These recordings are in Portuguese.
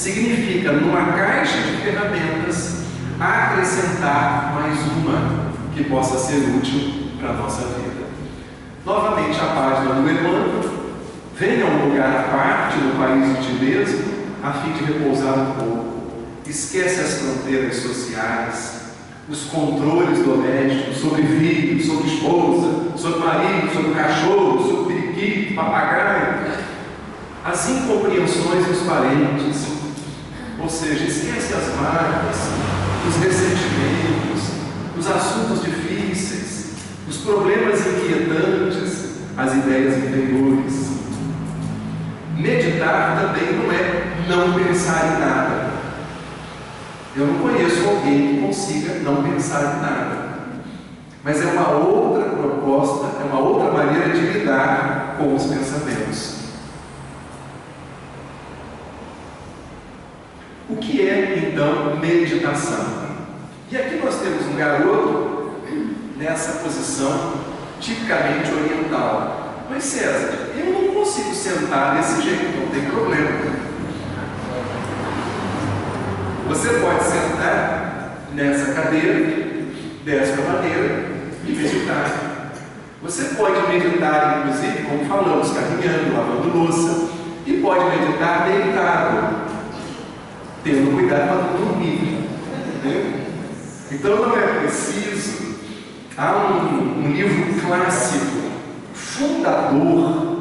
significa, numa caixa de ferramentas, acrescentar mais uma que possa ser útil para a nossa vida. Novamente, a página do Emmanuel: venha a um lugar à parte no país de ti mesmo, a fim de repousar um pouco. Esquece as fronteiras sociais, os controles domésticos sobre filhos, sobre esposa, sobre marido, sobre cachorro, sobre periquito, papagaio, as incompreensões dos parentes. Ou seja, esquece as mágoas, os ressentimentos, os assuntos difíceis, os problemas inquietantes, as ideias inferiores. Meditar também não é não pensar em nada. Eu não conheço alguém que consiga não pensar em nada. Mas é uma outra proposta, é uma outra maneira de lidar com os pensamentos. O que é, então, meditação? E aqui nós temos um garoto nessa posição tipicamente oriental. Mas César, eu não consigo sentar desse jeito, não tem problema. Você pode sentar nessa cadeira, dessa maneira, e meditar. Você pode meditar, inclusive, como falamos, caminhando, lavando louça, e pode meditar deitado, tendo cuidado para não dormir. Entendeu? Então não é preciso. Há um livro clássico, fundador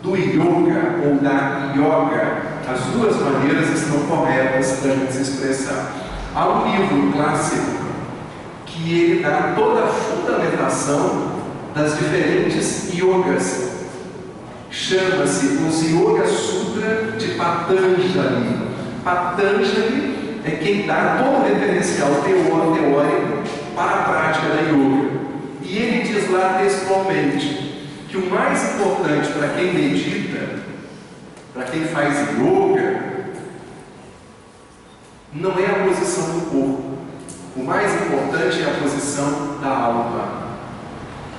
do yoga ou da yoga. As duas maneiras estão corretas para a gente se expressar. Há um livro clássico que ele dá toda a fundamentação das diferentes yogas. Chama-se os Yoga Sutra de Patanjali. Patanjali é quem dá todo o referencial teórico para a prática da yoga. E ele diz lá textualmente que o mais importante para quem medita, para quem faz yoga, não é a posição do corpo. O mais importante é a posição da alma.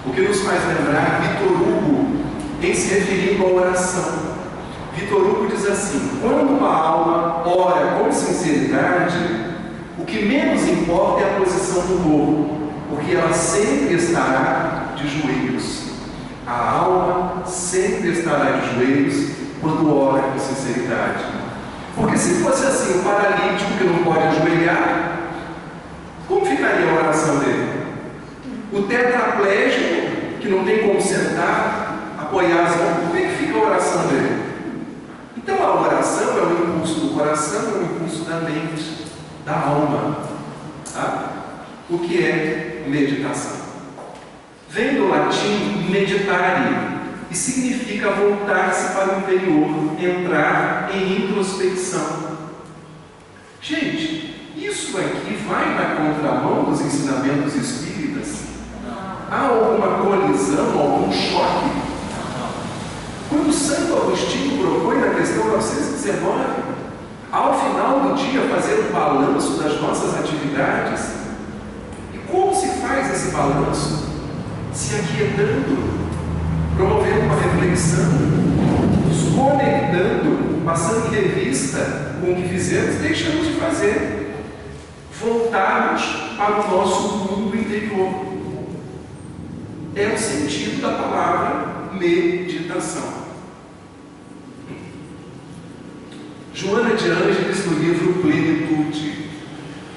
O que nos faz lembrar Vitor Hugo em se referindo à oração. Vitor Hugo diz assim: quando uma alma ora com sinceridade, o que menos importa é a posição do corpo, porque ela sempre estará de joelhos. A alma sempre estará de joelhos quando ora com sinceridade. Porque se fosse assim, o paralítico que não pode ajoelhar, como ficaria a oração dele? O tetraplégico que não tem como sentar, apoiar as mãos, como é que fica a oração dele? Então a oração é o impulso do coração, é o impulso da mente, da alma. Tá? O que é meditação? Vem do latim meditare, e significa voltar-se para o interior, entrar em introspecção. Gente, isso aqui vai na contramão dos ensinamentos espíritas? Há alguma colisão, algum choque? Quando Santo Agostinho propõe na questão 919, ao final do dia fazer um balanço das nossas atividades, e como se faz esse balanço? Se aquietando, promovendo uma reflexão, nos conectando, passando em revista com o que fizemos, deixamos de fazer, voltarmos para o nosso mundo interior. É o sentido da palavra meditação. Joana de Ângeles, no livro Plenitude: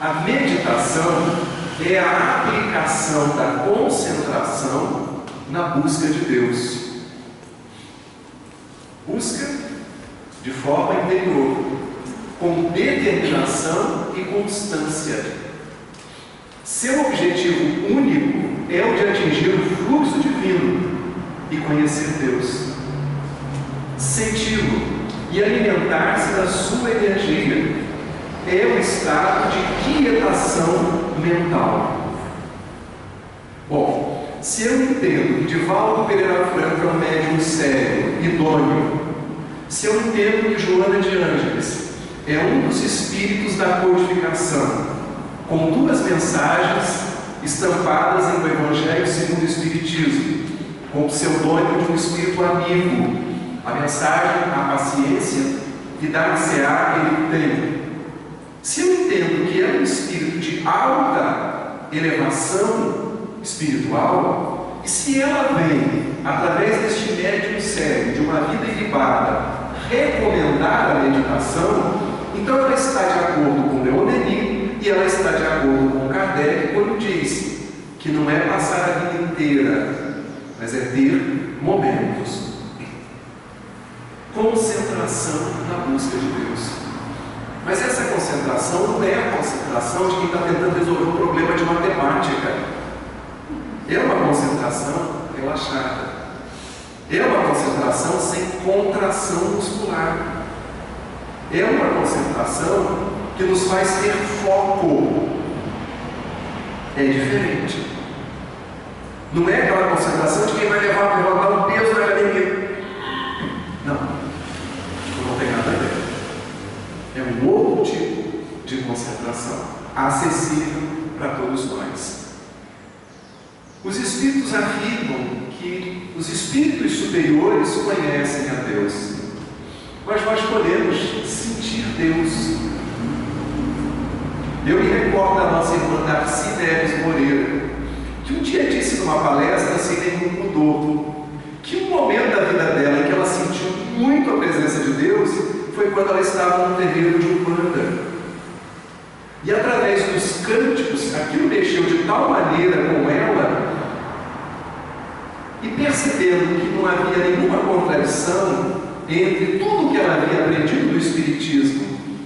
a meditação é a aplicação da concentração na busca de Deus. Busca de forma interior, com determinação e constância. Seu objetivo único é o de atingir o fluxo divino e conhecer Deus, senti-lo e alimentar-se da sua energia. É o estado de quietação mental. Bom, se eu entendo que Divaldo Pereira Franco é um médium sério, idôneo, se eu entendo que Joana de Ângeles é um dos espíritos da codificação, com duas mensagens estampadas em O Evangelho segundo o Espiritismo, com o pseudônimo de um espírito amigo, a mensagem, a paciência, e dar-se-á ele tem. Se eu entendo que é um espírito de alta elevação espiritual, e se ela vem, através deste médium sério, de uma vida ilibada, recomendar a meditação, então ela está de acordo com Leon Denis e ela está de acordo com Kardec quando diz que não é passar a vida inteira, mas é ter momentos. Concentração na busca de Deus. Mas essa concentração não é a concentração de quem está tentando resolver um problema de matemática. É uma concentração relaxada. É uma concentração sem contração muscular. É uma concentração que nos faz ter foco. É diferente. Não é aquela concentração de quem vai levantar um peso na academia. Não tem nada a ver. É um outro tipo de concentração, acessível para todos nós. Os Espíritos afirmam que os Espíritos superiores conhecem a Deus, mas nós podemos sentir Deus. Eu me recordo da nossa irmã Darcy Neves Moreira, que um dia disse numa palestra, assim, nem mudou, que um momento da vida dela em que ela sentiu muito a presença de Deus foi quando ela estava no terreiro de Umbanda. E através dos cânticos, aquilo mexeu de tal maneira com ela, e percebendo que não havia nenhuma contradição entre tudo que ela havia aprendido do Espiritismo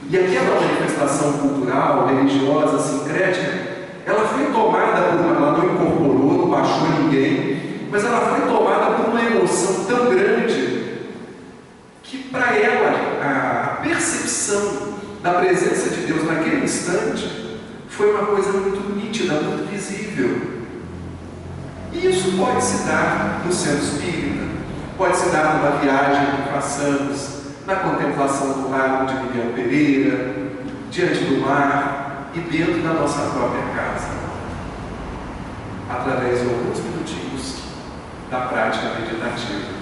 e aquela manifestação cultural, religiosa, sincrética, ela foi tomada por ela não incorporou, não baixou ninguém, mas ela foi tomada por uma emoção tão grande que para ela a percepção da presença de Deus naquele instante foi uma coisa muito nítida, muito visível. E isso pode se dar no centro espírita, pode se dar numa viagem que façamos, na contemplação do lago de Miguel Pereira, diante do mar e dentro da nossa própria casa, através de alguns minutinhos da prática meditativa.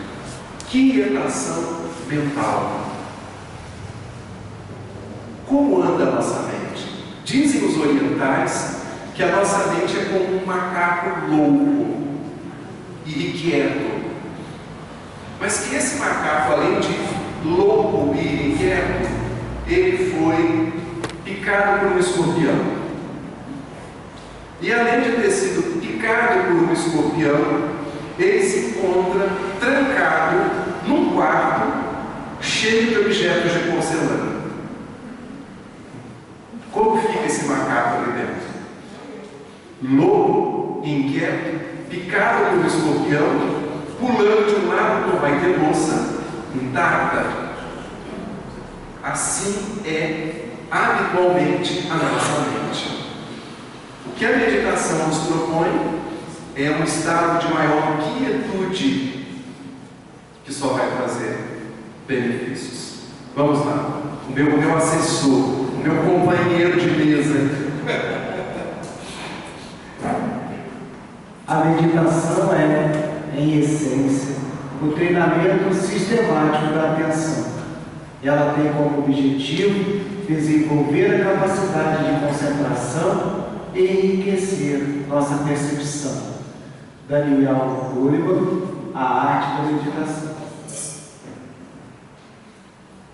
Quietação mental. Como anda a nossa mente? Dizem os orientais que a nossa mente é como um macaco louco e inquieto, mas que esse macaco, além de louco e inquieto, ele foi picado por um escorpião. E além de ter sido picado por um escorpião, ele se encontra trancado num quarto cheio de objetos de porcelana. Como fica esse macaco ali dentro? Louco, inquieto, picado por um escorpião, pulando de um lado, não vai ter louça intacta. Assim é habitualmente a nossa mente. O que a meditação nos propõe é um estado de maior quietude que só vai trazer benefícios. Vamos lá. O meu assessor, o meu companheiro de mesa. A meditação é, em essência, o treinamento sistemático da atenção. Ela tem como objetivo desenvolver a capacidade de concentração e enriquecer nossa percepção. Daniel Goleman, A Arte da Meditação.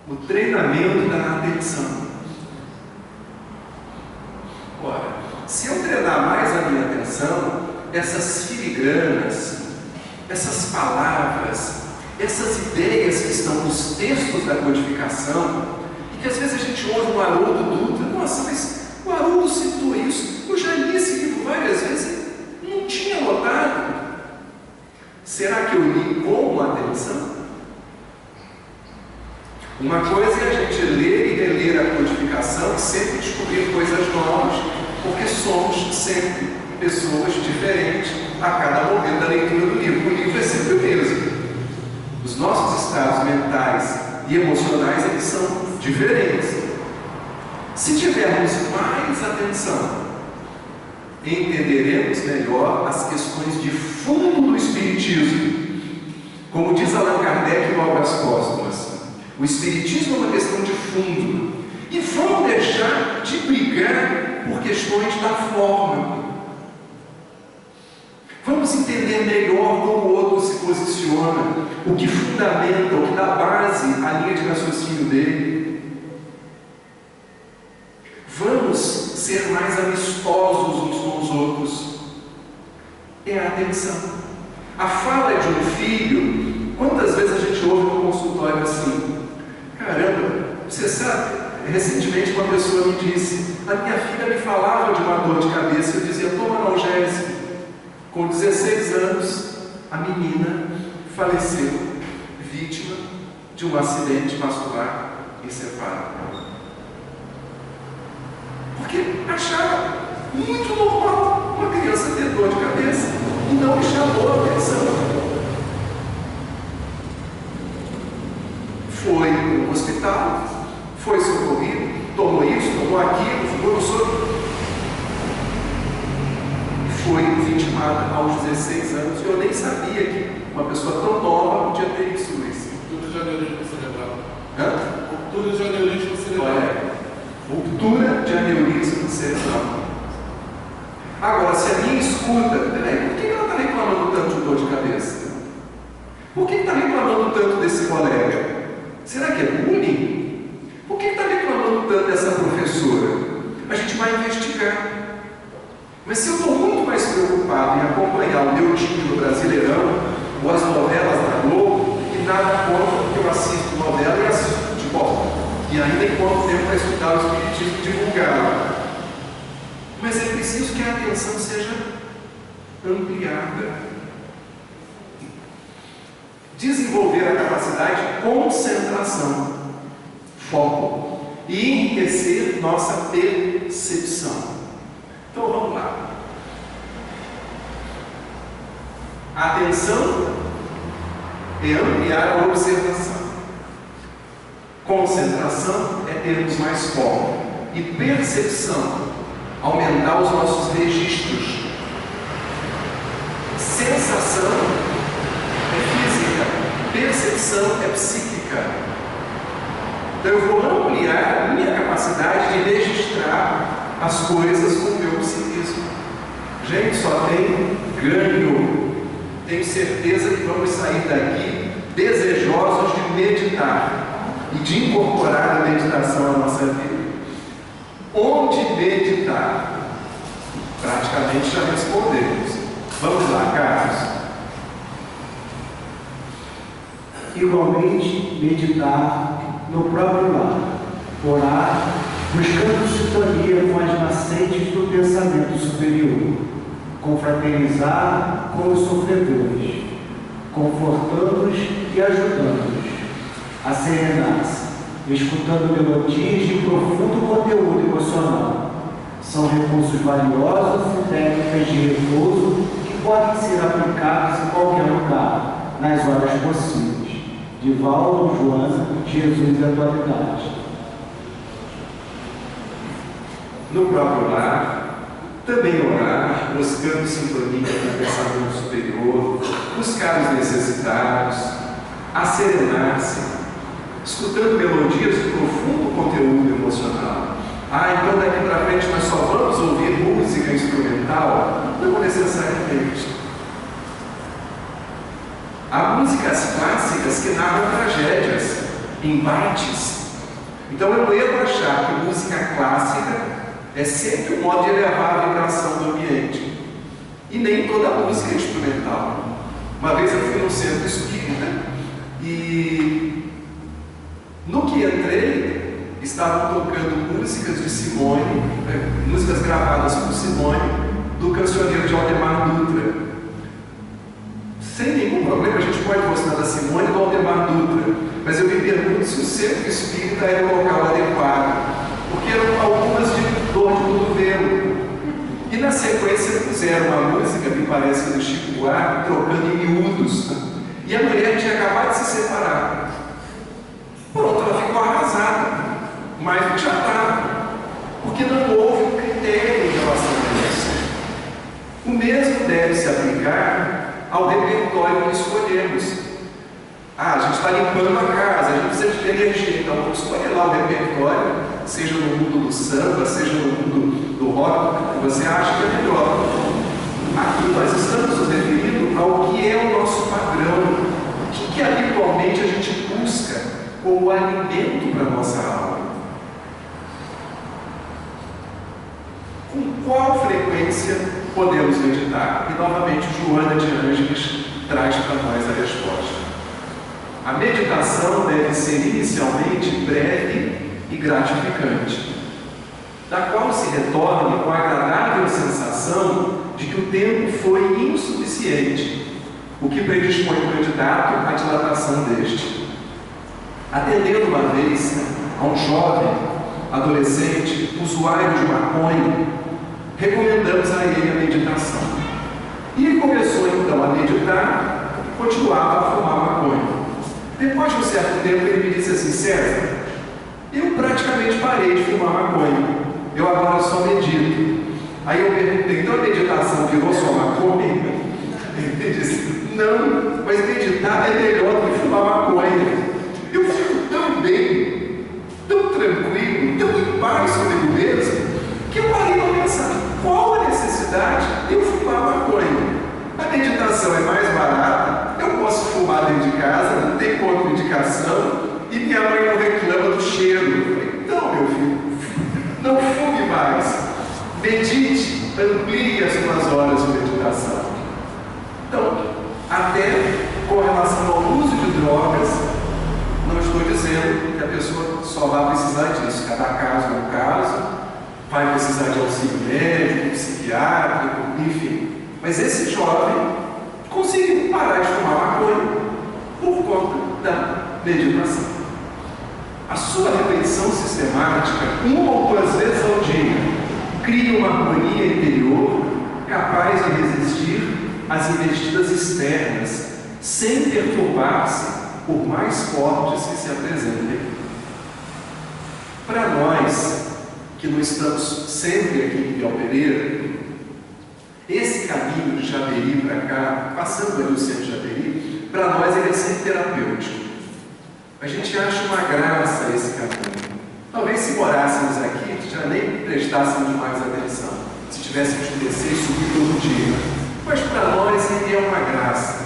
O treinamento da atenção. Ora, se eu treinar mais a minha atenção, essas filigranas, essas palavras, essas ideias que estão nos textos da codificação, e que às vezes a gente ouve um Haroldo Dutra, nossa, mas o Haroldo citou isso, eu já li esse livro várias vezes, não tinha notado. Será que eu li com atenção? Uma coisa é a gente ler e reler a codificação e sempre descobrir coisas novas, porque somos sempre pessoas diferentes a cada momento da leitura do livro. O livro é sempre o mesmo. Os nossos estados mentais e emocionais, eles são diferentes. Se tivermos mais atenção, entenderemos melhor as questões de fundo do Espiritismo. Como diz Allan Kardec em Obras Póstumas, O Espiritismo é uma questão de fundo. E vamos deixar de brigar por questões da forma. Vamos entender melhor como o outro se posiciona, o que fundamenta, o que dá base à linha de raciocínio dele. Vamos ser mais amistosos uns com os outros. É a atenção. A fala de um filho, quantas vezes a gente ouve no consultório assim: caramba, você sabe, recentemente uma pessoa me disse, a minha filha me falava de uma dor de cabeça, eu dizia, toma analgésico. Com 16 anos, a menina faleceu, vítima de um acidente vascular encefálico. Porque achava muito normal uma criança ter dor de cabeça e não me chamou a atenção. Foi no hospital, foi socorrido, tomou isso, tomou aquilo, ficou no sono. Foi vitimada aos 16 anos e eu nem sabia que uma pessoa tão nova podia ter isso. Ruptura de aneurisma cerebral. Hã? Ruptura de aneurisma cerebral. Ruptura de aneurisma cerebral. Agora, se a minha escuta, peraí, por que ela está reclamando tanto de dor de cabeça? Por que está reclamando tanto desse colega? Será que é bullying? Por que está reclamando tanto dessa professora? A gente vai investigar. Mas se eu estou muito mais preocupado em acompanhar o meu time no Brasileirão, ou as novelas da Globo, e nada contra porque eu assisto novela e assisto futebol, e ainda encontro tempo para estudar o Espiritismo e divulgá-lo. Mas é preciso que a atenção seja ampliada. Desenvolver a capacidade de concentração, foco, e enriquecer nossa percepção. Então vamos lá. A atenção é ampliar a observação. Concentração é termos mais foco. E percepção, aumentar os nossos registros. Sensação é física, percepção é psíquica. Então eu vou ampliar a minha capacidade de registrar as coisas com o meu psiquismo. Gente, só tem ganho. Tenho certeza que vamos sair daqui desejosos de meditar e de incorporar a meditação à nossa vida. Onde meditar? Praticamente já respondemos. Vamos lá, Carlos. Igualmente, meditar no próprio lar, orar, buscando sintonia com as nascentes do pensamento superior, confraternizar com os sofredores, confortando-os e ajudando-os a serenar-se, escutando melodias de profundo conteúdo emocional. São recursos valiosos e técnicas de repouso que podem ser aplicados em qualquer lugar, nas horas possíveis. Divaldo, Joana, Jesus e Atualidade. No próprio lar, também orar, buscando sintonia com o pensamento superior, buscar os necessitados, asserenar-se, escutando melodias de profundo conteúdo emocional. Então daqui para frente nós só vamos ouvir música instrumental? Não necessariamente. Há músicas clássicas que narram tragédias, embates. Então eu devo achar que música clássica é sempre um modo de elevar a vibração do ambiente. E nem toda música é instrumental. Uma vez eu fui num centro espírita e no que entrei, estavam tocando músicas de Simone, músicas gravadas por Simone, do cancioneiro de Aldemar Dutra. Sem nenhum problema, a gente pode gostar da Simone e do Aldemar Dutra, mas eu me pergunto se o centro espírita era o local adequado, porque eram algumas de dor de cotovelo. E na sequência puseram uma música que parece do Chico Buarque, trocando em miúdos. E a mulher tinha acabado de se separar. Pronto, ela ficou arrasada, mas já estava, porque não houve um critério em relação a isso. O mesmo deve se aplicar ao repertório que escolhemos. A gente está limpando a casa, a gente precisa de de energia. Então, escolhe lá o repertório, seja no mundo do samba, seja no mundo do rock, que você acha que é melhor. Aqui nós estamos nos referindo ao que é o nosso padrão, o que habitualmente a gente busca como alimento para a nossa alma. Com qual frequência podemos meditar? E novamente Joana de Ângeles traz para nós a resposta. A meditação deve ser inicialmente breve e gratificante, da qual se retorne com a agradável sensação de que o tempo foi insuficiente, o que predispõe o candidato à dilatação deste. Atendendo uma vez a um jovem, adolescente, usuário de maconha, recomendamos a ele a meditação. E ele começou então a meditar e continuava a fumar maconha. Depois de um certo tempo ele me disse assim: César, eu praticamente parei de fumar maconha, eu agora só medito. Aí eu perguntei: então a meditação virou só maconha? Ele disse: não, mas meditar é melhor do que fumar maconha. Eu fico tão bem, tão tranquilo, tão em paz comigo mesmo, que eu parei para pensar: qual a necessidade de eu fumar maconha? A meditação é mais barata, eu posso fumar dentro de casa, não tem contraindicação, e minha mãe não reclama do cheiro. Eu falei: então, meu filho, não fume mais, medite, amplie as suas horas de meditação. Então, até com relação ao uso de drogas, não estou dizendo que a pessoa só vai precisar disso, cada caso é um caso, vai precisar de auxílio médico, psiquiátrico, enfim. Mas esse jovem conseguiu parar de fumar maconha por conta da meditação. A sua repetição sistemática, uma ou duas vezes ao dia, cria uma harmonia interior capaz de resistir às investidas externas, sem perturbar-se por mais fortes que se apresentem. Para nós, que não estamos sempre aqui em Miguel Pereira, esse caminho de Japeri para cá, passando ali o centro de Japeri, para nós ele é sempre terapêutico. A gente acha uma graça esse caminho. Talvez se morássemos aqui, já nem prestássemos mais atenção, se tivéssemos que descer e subir todo dia. Mas para nós ele é uma graça.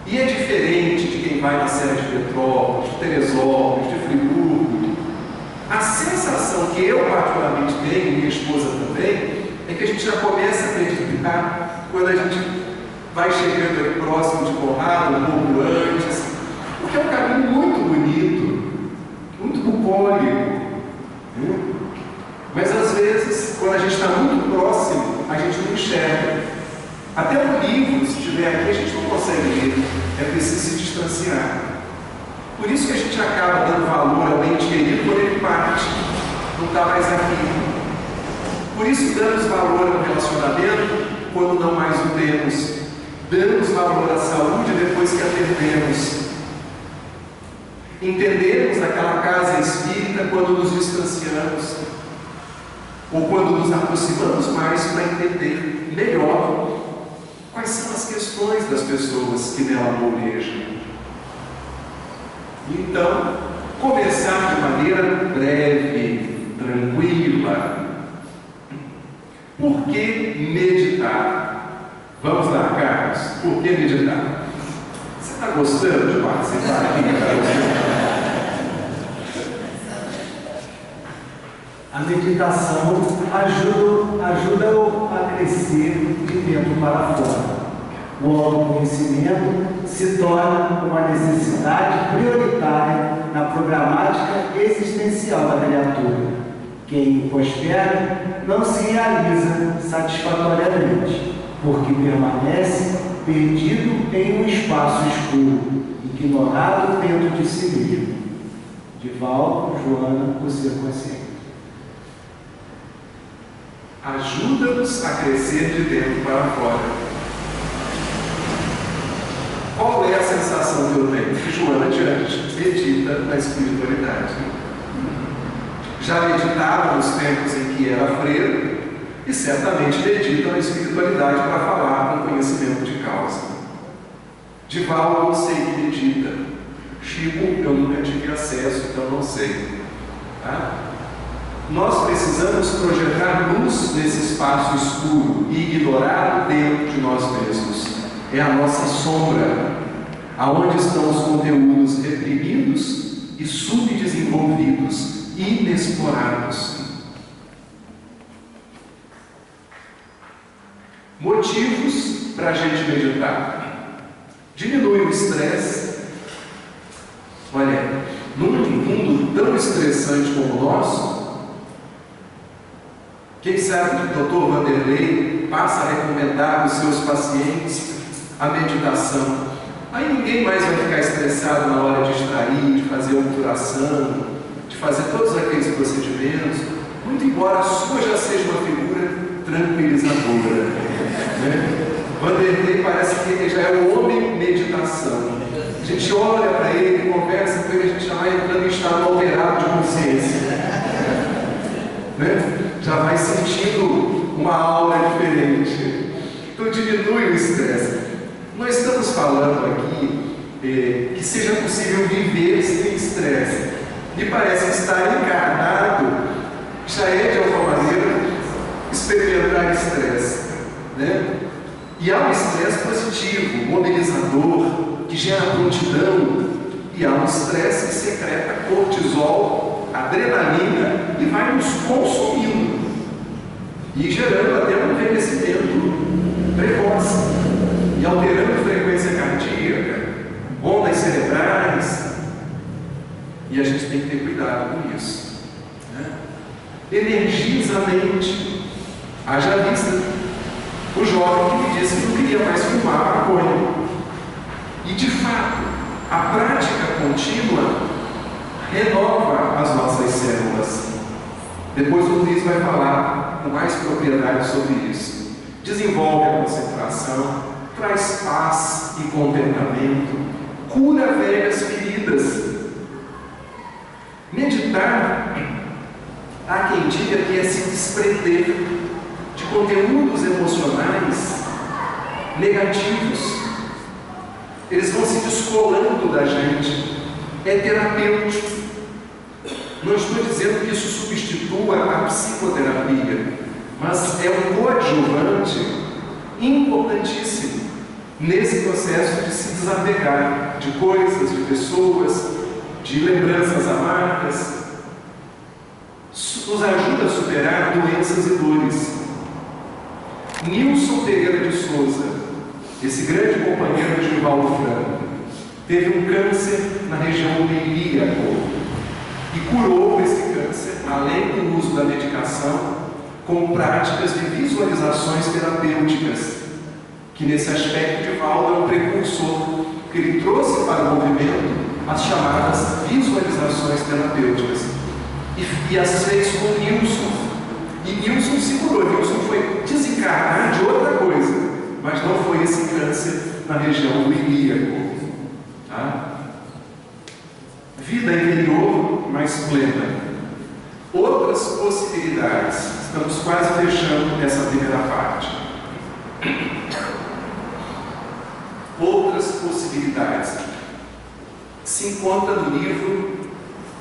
E é diferente de quem vai na Serra de Petrópolis, de Teresópolis, de Friburgo. A sensação que eu particularmente tenho, e minha esposa também, é que a gente já começa a acreditar quando a gente vai chegando ali próximo de Conrado, um pouco antes, porque é um caminho muito bonito, muito bucólico. Mas às vezes, quando a gente está muito próximo, a gente não enxerga. Até o livro, se estiver aqui, a gente não consegue ler, é preciso se distanciar. Por isso que a gente acaba dando valor ao ente querido quando ele parte, não está mais aqui. Por isso damos valor ao relacionamento quando não mais o temos. Damos valor à saúde depois que a perdemos. Entendemos aquela casa espírita quando nos distanciamos, ou quando nos aproximamos mais para entender melhor quais são as questões das pessoas que nela almejam. Então, começar de maneira breve, tranquila. Por que meditar? Vamos lá, Carlos. Por que meditar? Você está gostando de participar aqui? A meditação ajuda a crescer de dentro para fora. O autoconhecimento se torna uma necessidade prioritária na programática existencial da criatura. Quem prospera não se realiza satisfatoriamente, porque permanece perdido em um espaço escuro, ignorado dentro de si mesmo. Divaldo, Joana, o ser consciente. Ajuda-nos a crescer de dentro para fora. Qual é a sensação que eu tenho? Que Joana de Ângeles medita na espiritualidade. Já meditava nos tempos em que era freira e certamente medita na espiritualidade para falar com conhecimento de causa. Divaldo eu sei que medita. Tipo, eu nunca tive acesso, então não sei. Tá? Nós precisamos projetar luz nesse espaço escuro e ignorar o dentro de nós mesmos. É a nossa sombra, aonde estão os conteúdos reprimidos e subdesenvolvidos, inexplorados. Motivos para a gente meditar. Diminui o estresse. Olha, num mundo tão estressante como o nosso, quem sabe que o Dr. Vanderlei passa a recomendar aos seus pacientes a meditação. Aí ninguém mais vai ficar estressado na hora de extrair, de fazer obturação, de fazer todos aqueles procedimentos, muito embora a sua já seja uma figura tranquilizadora. Né? Vanderlei parece que ele já é o homem meditação. A gente olha para ele, conversa com ele, a gente já vai entrando em estado alterado de consciência. Né? Já vai sentindo uma aura diferente. Então diminui o estresse. Nós estamos falando aqui que seja possível viver sem estresse. Me parece estar encarnado já é de alguma maneira experimentar estresse. Né? E há um estresse positivo, mobilizador, que gera prontidão, e há um estresse que secreta cortisol, adrenalina e vai nos consumindo e gerando até um envelhecimento precoce e alterando a frequência cardíaca, ondas cerebrais, e a gente tem que ter cuidado com isso. Né? Energiza a mente. Haja vista o jovem que me disse que não queria mais fumar maconha. E de fato, a prática contínua renova as nossas células. Depois o Luiz vai falar com mais propriedade sobre isso. Desenvolve a concentração, traz paz e contentamento, cura velhas feridas. Meditar, há quem diga que é se desprender de conteúdos emocionais negativos. Eles vão se descolando da gente. É terapêutico. Não estou dizendo que isso substitua a psicoterapia, mas é um coadjuvante importantíssimo nesse processo de se desapegar de coisas, de pessoas, de lembranças amargas. Nos ajuda a superar doenças e dores. Nilson Pereira de Souza, esse grande companheiro de Divaldo Franco, teve um câncer na região do ilíaco e curou esse câncer, além do uso da medicação, com práticas de visualizações terapêuticas, que nesse aspecto Divaldo é um precursor, que ele trouxe para o movimento as chamadas visualizações terapêuticas e as fez com Nilson. E Nilson se curou. Nilson foi desencarnar de outra coisa, mas não foi esse câncer na região do ilíaco. Tá? Vida interior mais plena. Outras possibilidades. Estamos quase fechando essa primeira parte. Outras possibilidades. Se encontra no livro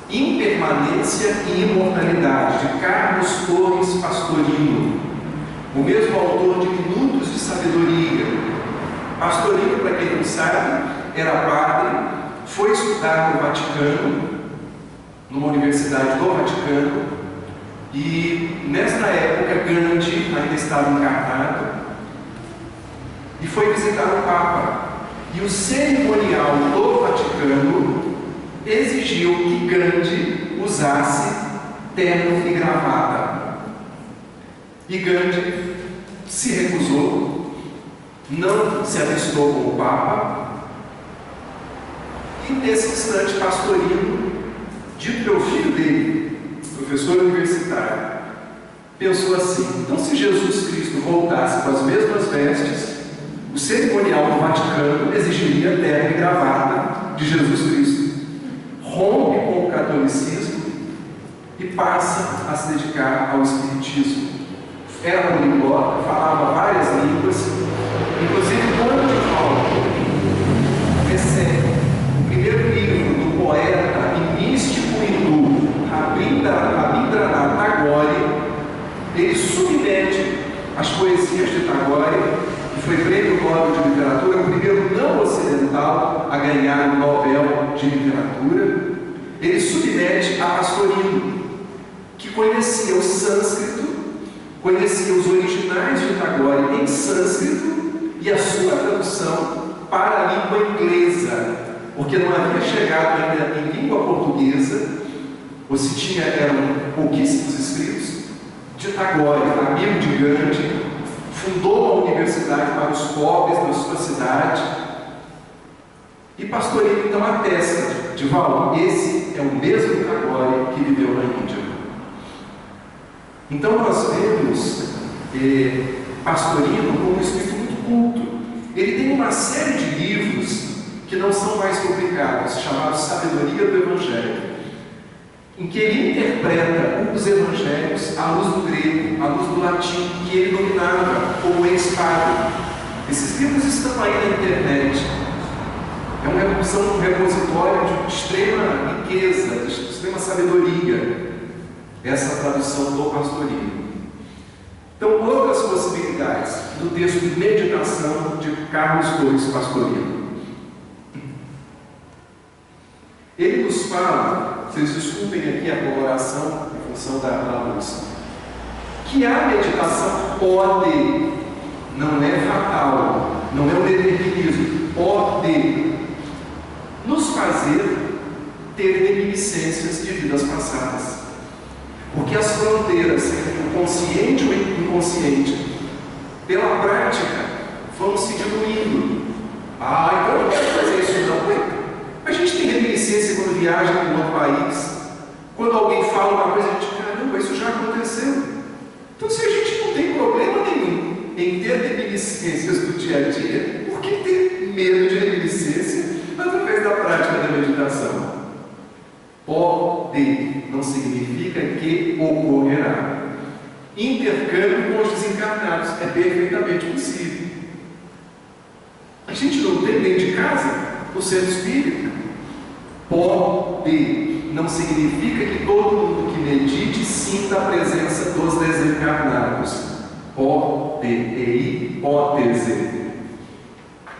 Impermanência e Imortalidade, de Carlos Torres Pastorino, o mesmo autor de Minutos de Sabedoria. Pastorino, para quem não sabe, era padre, foi estudar no Vaticano, numa universidade do Vaticano, e nesta época Gandhi ainda estava encarnado e foi visitar o Papa. E o cerimonial do Vaticano exigiu que Gandhi usasse terno e gravata. E Gandhi se recusou, não se avistou como Papa, e nesse instante Pastorino, dito pelo filho dele, professor universitário, pensou assim: então se Jesus Cristo voltasse com as mesmas vestes, o cerimonial do Vaticano exigiria terno e gravata de Jesus Cristo. Rompe com o catolicismo e passa a se dedicar ao espiritismo. Era poliglota, falava várias línguas, inclusive quando Divaldo recebe o primeiro livro do a ganhar o Nobel de Literatura, ele submete a Pastorino, que conhecia o sânscrito, conhecia os originais de Tagore em sânscrito e a sua tradução para a língua inglesa, porque não havia chegado ainda em língua portuguesa, ou se tinha, eram pouquíssimos escritos, de Tagore, amigo de Gandhi, fundou uma universidade para os pobres da sua cidade, e Pastorino então atesta de valor, esse é o mesmo Tagore que viveu na Índia. Então nós vemos Pastorino como um espírito muito culto. Ele tem uma série de livros que não são mais publicados, chamados Sabedoria do Evangelho, em que ele interpreta os evangelhos à luz do grego, à luz do latim, que ele dominava como ex-padre. Esses livros estão aí na internet. São um repositório de extrema riqueza, de extrema sabedoria, essa tradução do Pastorino. Então, outras possibilidades do texto de Meditação de Carlos Torres Pastorino. Ele nos fala, vocês desculpem aqui a coloração em função da luz, que a meditação pode, não é fatal, não é um determinismo, pode nos fazer ter reminiscências de vidas passadas. Porque as fronteiras entre o consciente e o inconsciente, pela prática, vão se diluindo. Então eu não quero fazer isso não. A gente tem reminiscência quando viaja para um outro país. Quando alguém fala uma coisa, a gente, caramba, isso já aconteceu. Então, se a gente não tem problema nenhum em ter reminiscências do dia a dia, por que ter medo de reminiscência através da prática da meditação? Pode não significa que ocorrerá. Intercâmbio com os desencarnados é perfeitamente possível. A gente não tem dentro de casa o centro espírita. Pode não significa que todo mundo que medite sinta a presença dos desencarnados. Pode, hipótese.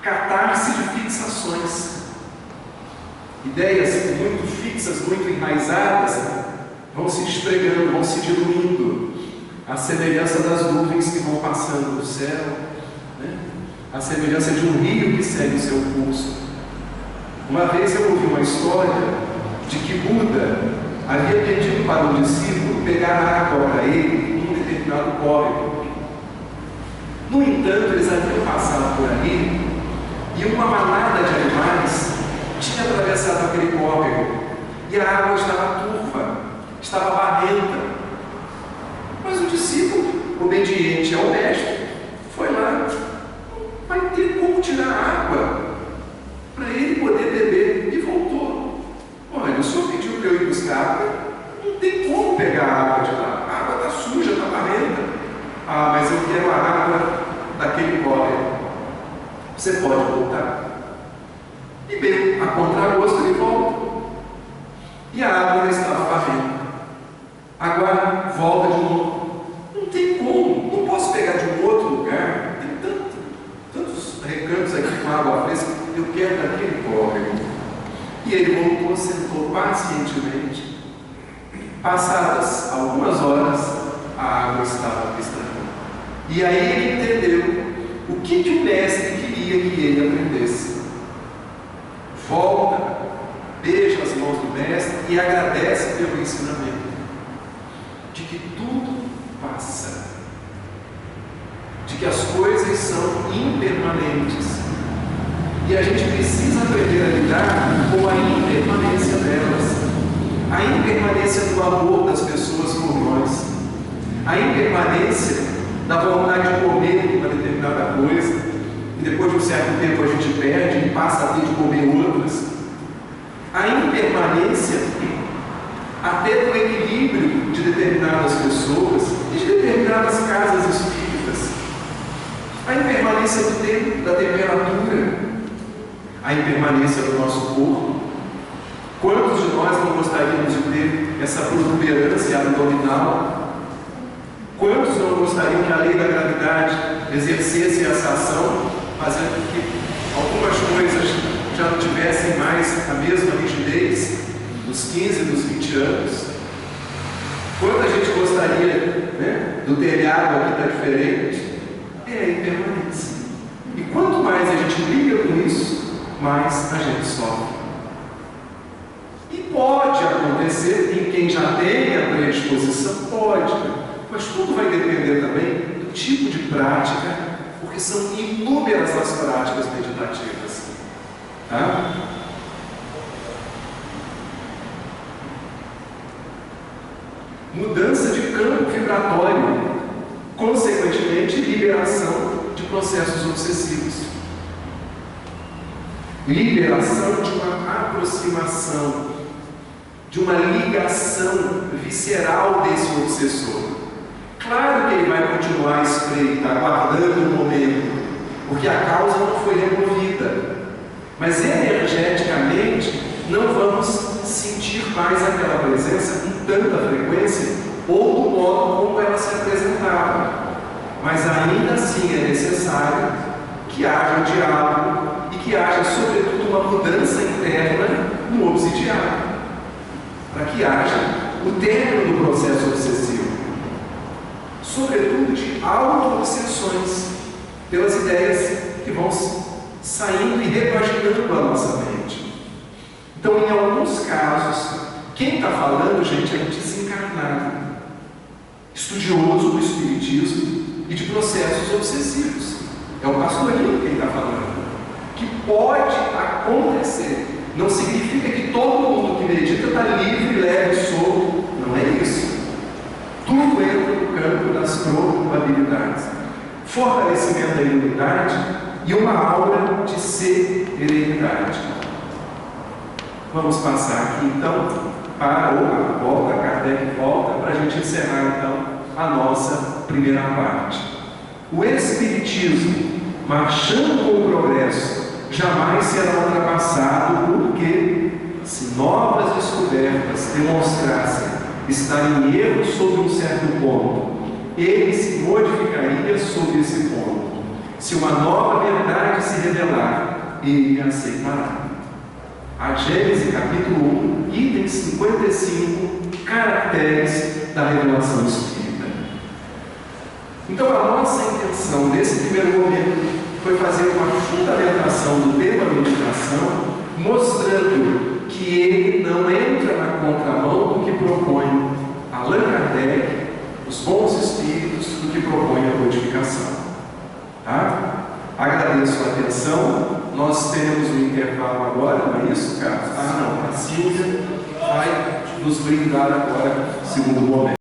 Catar-se de fixações. Ideias muito fixas, muito enraizadas, vão se esfregando, vão se diluindo, à semelhança das nuvens que vão passando no céu, né? À semelhança de um rio que segue o seu curso. Uma vez eu ouvi uma história de que Buda havia pedido para um discípulo pegar água para ele em um determinado córrego. No entanto, eles haviam passado por ali e uma manada de animais tinha atravessado aquele córrego e a água estava turva, estava barrenta. Mas o discípulo, obediente ao mestre, foi lá. Vai ter como tirar a água para ele poder beber, e voltou. Olha, o senhor pediu para eu ir buscar água, não tem como pegar a água de lá. A água está suja, está barrenta. Mas eu quero a água daquele córrego. Você pode voltar. E bem, a contragosto ele volta. E a água ainda estava barrenta. Agora volta de novo. Não tem como, não posso pegar de um outro lugar. Tem tantos recantos aqui com água fresca. Eu quero daquele córrego. E ele voltou, sentou pacientemente. Passadas algumas horas, a água estava cristalina. E aí ele entendeu o que o mestre queria que ele aprendesse. Volta, beija as mãos do mestre e agradece pelo ensinamento de que tudo passa, de que as coisas são impermanentes e a gente precisa aprender a lidar com a impermanência delas, a impermanência do amor das pessoas por nós, a impermanência da vontade de comer uma determinada coisa. E depois de um certo tempo a gente perde e passa a ter de comer outras. A impermanência até do equilíbrio de determinadas pessoas e de determinadas casas espíritas. A impermanência do tempo, da temperatura. A impermanência do nosso corpo. Quantos de nós não gostaríamos de ter essa protuberância abdominal? Quantos não gostariam que a lei da gravidade exercesse essa ação, fazendo que algumas coisas já não tivessem mais a mesma rigidez dos 15, dos 20 anos. Quanto a gente gostaria, né, do telhado aqui está diferente, é a impermanência. E quanto mais a gente briga com isso, mais a gente sofre. E pode acontecer em quem já tem a predisposição, pode, mas tudo vai depender também do tipo de prática, porque são inúmeras as práticas meditativas. Tá? Mudança de campo vibratório, consequentemente, liberação de processos obsessivos. Liberação de uma aproximação, de uma ligação visceral desse obsessor. Claro que ele vai continuar a espreitar, aguardando um momento, porque a causa não foi removida. Mas energeticamente, não vamos sentir mais aquela presença com tanta frequência ou do modo como ela se apresentava. Mas ainda assim é necessário que haja um diálogo e que haja, sobretudo, uma mudança interna no obsidiário, para que haja o término do processo obsessivo, sobretudo de auto-obsessões pelas ideias que vão saindo e repaginando a nossa mente. Então, em alguns casos, quem está falando, gente, é um desencarnado, estudioso do espiritismo e de processos obsessivos. É o pastorinho quem está falando. Que pode acontecer. Não significa que todo mundo que medita está livre, leve, solto. Não é isso. Tudo entra no campo das probabilidades. Fortalecimento da imunidade e uma aura de serenidade. Vamos passar aqui então para a volta, Kardec volta, para a gente encerrar então a nossa primeira parte. O Espiritismo, marchando com o progresso, jamais será ultrapassado, porque se novas descobertas demonstrassem estar em erro sobre um certo ponto, ele se modificaria sobre esse ponto. Se uma nova verdade se revelar, ele a aceitará. A Gênesis capítulo 1, item 55, caracteres da revelação espírita. Então a nossa intenção nesse primeiro momento foi fazer uma fundamentação do tema meditação, mostrando que ele não entra na contramão do que propõe Allan Kardec, os bons espíritos, do que propõe a codificação. Tá? Agradeço a atenção. Nós temos um intervalo agora, não é isso, Carlos? Ah, não, a Silvia vai nos brindar agora, segundo momento.